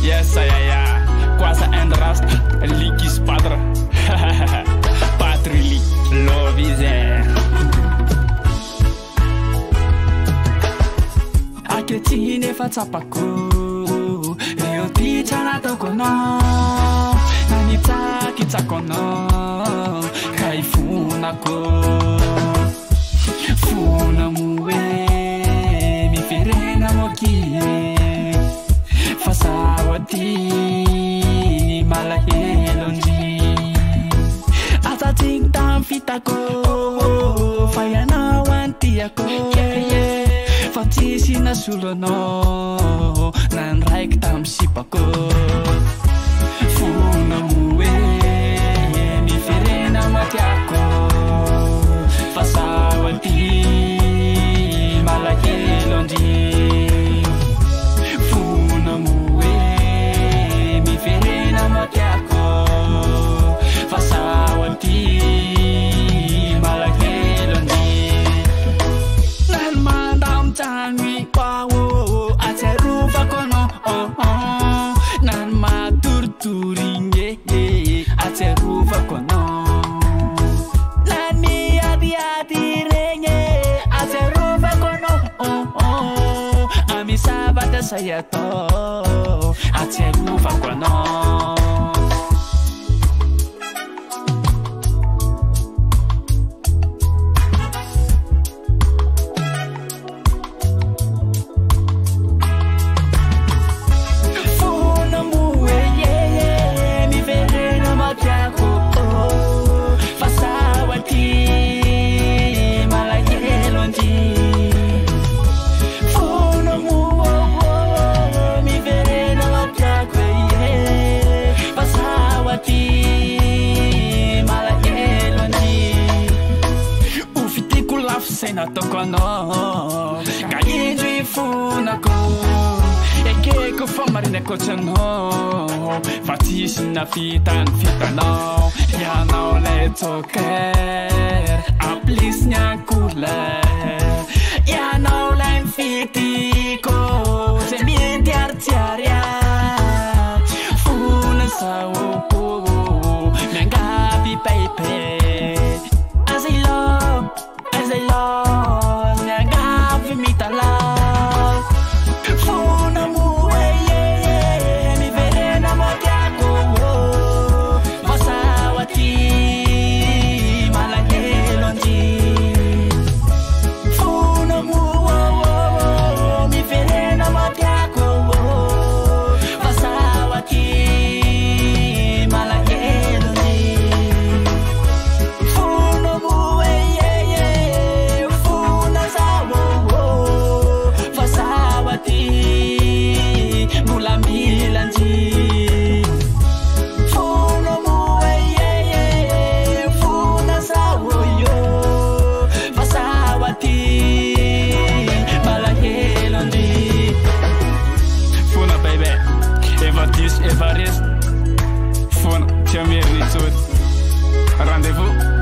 Yes, Kwasa and Rasta, Likis Padra, Patrili, love is there. Aketine fatsapako, eo tichana tokono, nanitsaki tsakono, kaifunako, funa muwe, miferena mokie. Fasawati malahelonji atating tam fitako fayana wantiako fatisi na sulono nan raik tam sipako funa muwe mi ferena matiako fasawati malahelonji saya to acheru fakwano na tokono kainji funako eke ko famarine ko chano fatis na fitan fitano ya no le toker aplis nya kula ya no le fitiko se mienti artiaria funa sawo nangabi pepe as I love Evariste, Fona, te-am ierit. Rendez-vous